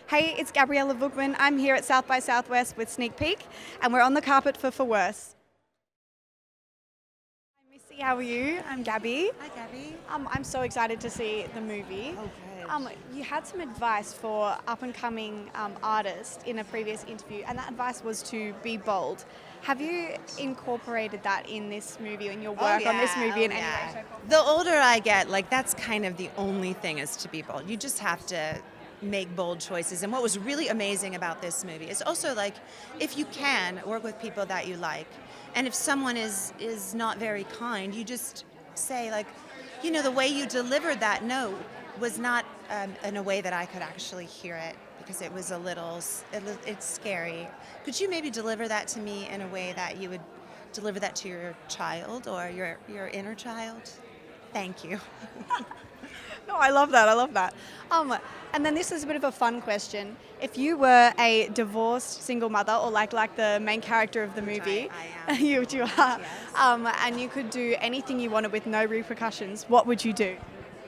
Hey, it's Gabriella Vukman. I'm here at South by Southwest with Sneak Peek, and we're on the carpet for Worse. Hi, Missy, how are you? I'm Gabby. Hi, Gabby. I'm so excited to see the movie. Oh, good. You had some advice for up-and-coming artists in a previous interview, and that advice was to be bold. Have you incorporated that in this movie, in your work on this movie in any way, shape, or form? The older I get, that's kind of the only thing is to be bold. You just have to make bold choices. And what was really amazing about this movie is also if you can work with people that you like, and if someone is not very kind, you just say the way you delivered that note was not in a way that I could actually hear it, because it was it's scary. Could you maybe deliver that to me in a way that you would deliver that to your child or your inner child? Thank you. No, I love that. I love that. And then this is a bit of a fun question. If you were a divorced single mother, or like the main character of the movie, I am. you are, Yes. and you could do anything you wanted with no repercussions, what would you do?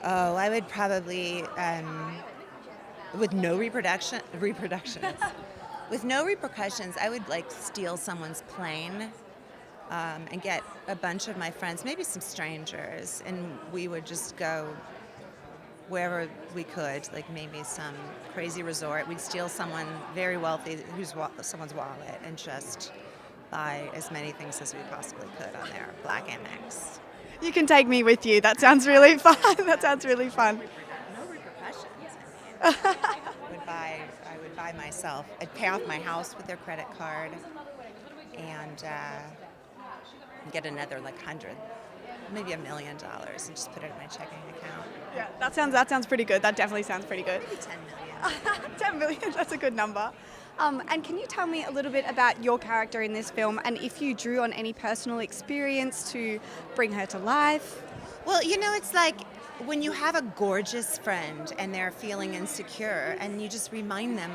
Oh, I would probably with no reproductions. With no repercussions, I would steal someone's plane and get a bunch of my friends, maybe some strangers, and we would just go wherever we could, maybe some crazy resort. We'd steal someone very wealthy, someone's wallet, and just buy as many things as we possibly could on their Black Amex. You can take me with you. That sounds really fun. That sounds really fun. No repercussions. I would buy myself. I'd pay off my house with their credit card, and get another maybe $1 million, and just put it in my checking account. Yeah, that sounds pretty good. That definitely sounds pretty good. Maybe 10 million. 10 million, that's a good number. And can you tell me a little bit about your character in this film, and if you drew on any personal experience to bring her to life? Well, it's like when you have a gorgeous friend and they're feeling insecure, and you just remind them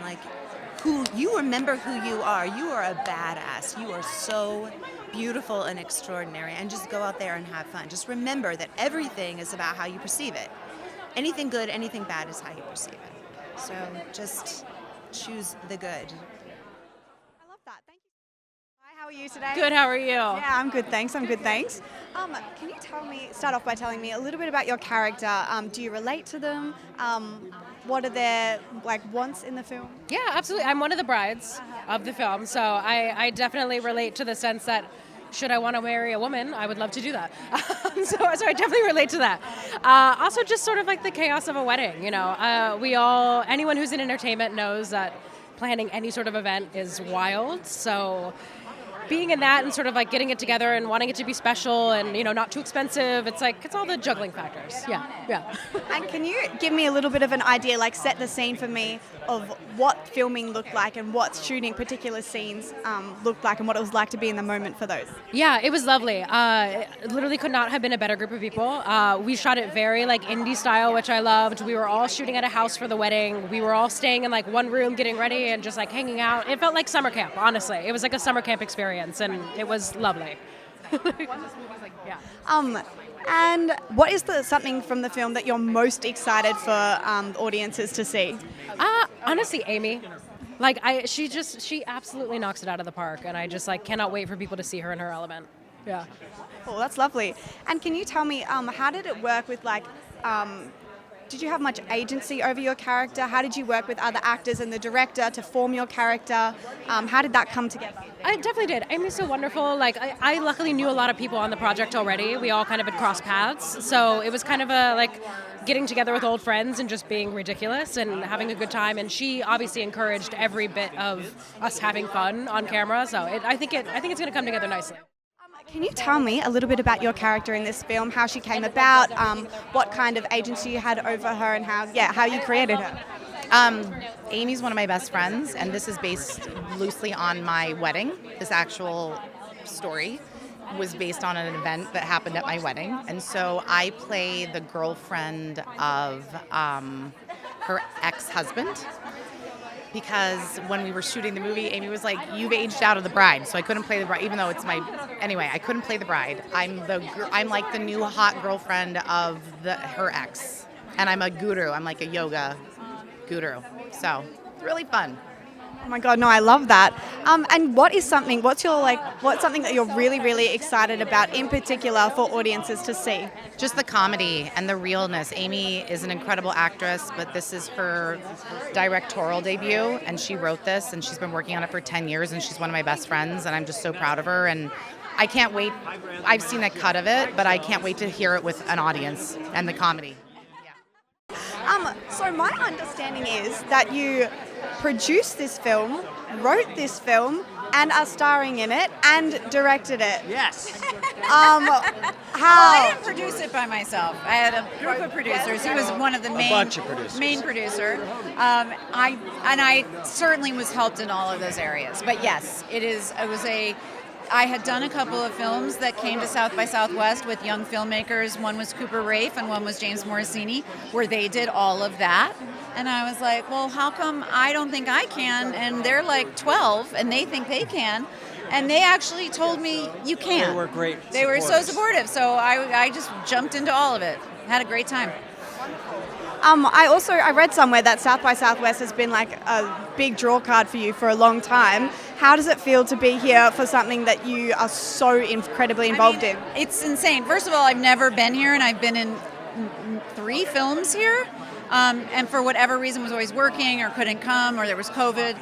who you remember who you are. You are a badass. You are so beautiful and extraordinary, and just go out there and have fun. Just remember that everything is about how you perceive it. Anything good, anything bad is how you perceive it. So just choose the good. I love that. Thank you. Hi, how are you today? Good, how are you? Yeah, I'm good, thanks. Can you start off by telling me a little bit about your character? Do you relate to them? What are their wants in the film? Yeah, absolutely. I'm one of the brides of the film, so I definitely relate to the sense that should I want to marry a woman, I would love to do that. So I definitely relate to that. Also, just sort of the chaos of a wedding. Anyone who's in entertainment knows that planning any sort of event is wild. So being in that and sort of getting it together and wanting it to be special and not too expensive, it's all the juggling factors. Yeah. And can you give me a little bit of an idea, set the scene for me of what filming looked like and what shooting particular scenes looked like and what it was like to be in the moment for those? Yeah, it was lovely. It literally could not have been a better group of people. We shot it very indie style, which I loved. We were all shooting at a house for the wedding. We were all staying in one room getting ready and just hanging out. It felt like summer camp, honestly. It was like a summer camp experience, and it was lovely. Yeah. And what is something from the film that you're most excited for audiences to see? Honestly, Amy. She absolutely knocks it out of the park, and I just cannot wait for people to see her in her element. Yeah. Cool, that's lovely. And can you tell me, how did it work with did you have much agency over your character? How did you work with other actors and the director to form your character? How did that come together? I definitely did. Amy's so wonderful. I luckily knew a lot of people on the project already. We all kind of had crossed paths. So it was kind of a getting together with old friends and just being ridiculous and having a good time. And she obviously encouraged every bit of us having fun on camera. So I think it's going to come together nicely. Can you tell me a little bit about your character in this film, how she came about, what kind of agency you had over her, and how you created her? Amy's one of my best friends, and this is based loosely on my wedding. This actual story was based on an event that happened at my wedding, and so I play the girlfriend of her ex-husband. Because when we were shooting the movie, Amy was like, "You've aged out of the bride," so I couldn't play the bride, even though it's my. Anyway, I couldn't play the bride. I'm like the new hot girlfriend of her ex, and I'm a guru. I'm like a yoga guru. So really fun. Oh my God, no, I love that. And what's something that you're really, really excited about in particular for audiences to see? Just the comedy and the realness. Amy is an incredible actress, but this is her directorial debut, and she wrote this, and she's been working on it for 10 years, and she's one of my best friends, and I'm just so proud of her, and I can't wait. I've seen a cut of it, but I can't wait to hear it with an audience and the comedy. So my understanding is that you produced this film, wrote this film, and are starring in it, and directed it. Yes. How? I didn't produce it by myself. I had a group of producers. He was one of the bunch of producers. main producer. I certainly was helped in all of those areas. But yes, I had done a couple of films that came to South by Southwest with young filmmakers. One was Cooper Raiff and one was James Morosini, where they did all of that. And I was like, well, how come I don't think I can? And they're like 12 and they think they can. And they actually told me, you can. They were great. They were so supportive. So I just jumped into all of it. Had a great time. I read somewhere that South by Southwest has been like a big draw card for you for a long time. How does it feel to be here for something that you are so incredibly involved in? It's insane. First of all, I've never been here, and I've been in 3 films here. And for whatever reason was always working or couldn't come or there was COVID.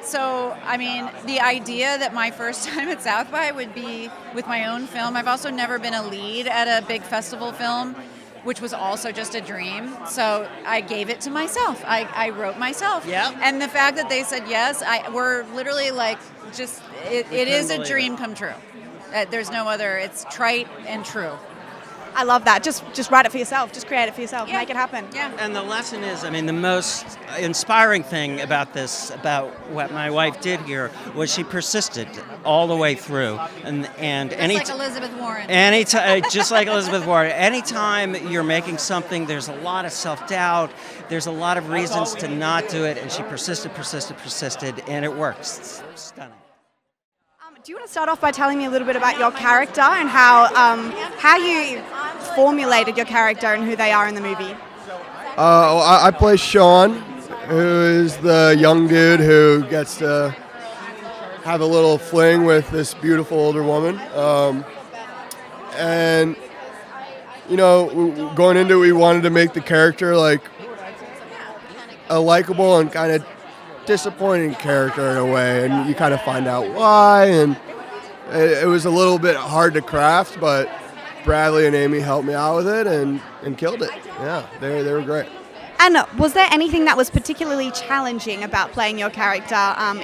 So, I mean, the idea that my first time at South by would be with my own film. I've also never been a lead at a big festival film, which was also just a dream. So I gave it to myself. I wrote myself. Yep. And the fact that they said yes, we're literally like, just, it is a dream come true. There's no other, it's trite and true. I love that. Just write it for yourself. Just create it for yourself. Yeah. Make it happen. Yeah. And the lesson is, I mean, the most inspiring thing about this, about what my wife did here, was she persisted all the way through. And Just like Elizabeth Warren. Just like Elizabeth Warren. Anytime you're making something, there's a lot of self-doubt. There's a lot of reasons to not do it. And she persisted, and it works. It's stunning. Do you want to start off by telling me a little bit about your character and how you formulated your character and who they are in the movie? I play Sean, who is the young dude who gets to have a little fling with this beautiful older woman. And, you know, going into it, we wanted to make the character like a likable and kind of disappointing character in a way, and you kind of find out why, and it was a little bit hard to craft, but Bradley and Amy helped me out with it and killed it. Yeah, they were great. And was there anything that was particularly challenging about playing your character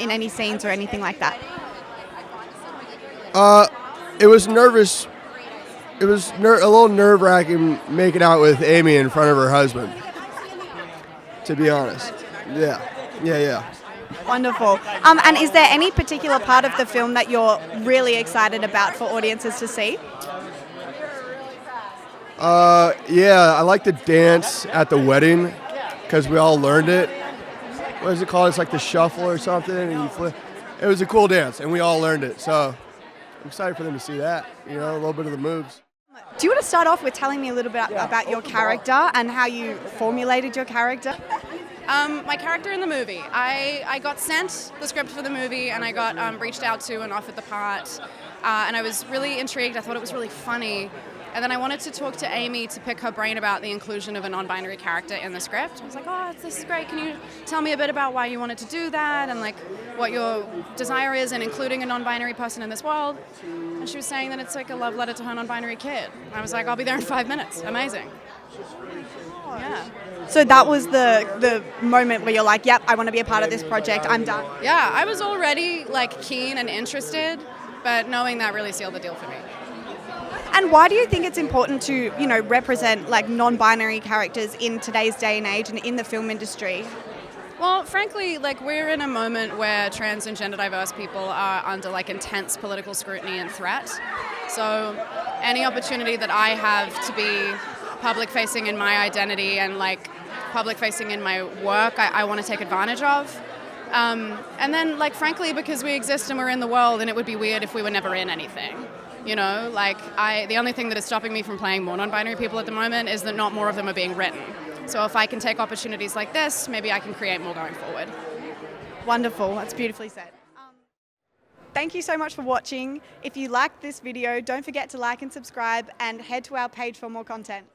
in any scenes or anything like that? It was nervous. It was a little nerve-wracking making out with Amy in front of her husband, to be honest. Yeah. Wonderful. And is there any particular part of the film that you're really excited about for audiences to see? Yeah, I like the dance at the wedding because we all learned it. What is it called? It's like the shuffle or something. And you flip. It was a cool dance, and we all learned it. So I'm excited for them to see that, you know, a little bit of the moves. Do you want to start off with telling me a little bit about your character and how you formulated your character? My character in the movie. I got sent the script for the movie and I got reached out to and offered the part. And I was really intrigued. I thought it was really funny. And then I wanted to talk to Amy to pick her brain about the inclusion of a non-binary character in the script. I was like, oh, this is great. Can you tell me a bit about why you wanted to do that and like what your desire is in including a non-binary person in this world? And she was saying that it's like a love letter to her non-binary kid. I was like, I'll be there in 5 minutes. Amazing. Yeah. So that was the moment where you're like, yep, I want to be a part of this project. I'm done. Yeah, I was already like keen and interested, but knowing that really sealed the deal for me. And why do you think it's important to, you know, represent like non-binary characters in today's day and age and in the film industry? Well, frankly, like we're in a moment where trans and gender diverse people are under like intense political scrutiny and threat. So any opportunity that I have to be public facing in my identity and like public facing in my work, I want to take advantage of. And then like frankly, because we exist and we're in the world, and it would be weird if we were never in anything. You know, like the only thing that is stopping me from playing more non-binary people at the moment is that not more of them are being written. So if I can take opportunities like this, maybe I can create more going forward. Wonderful. That's beautifully said. Thank you so much for watching. If you liked this video, don't forget to like and subscribe and head to our page for more content.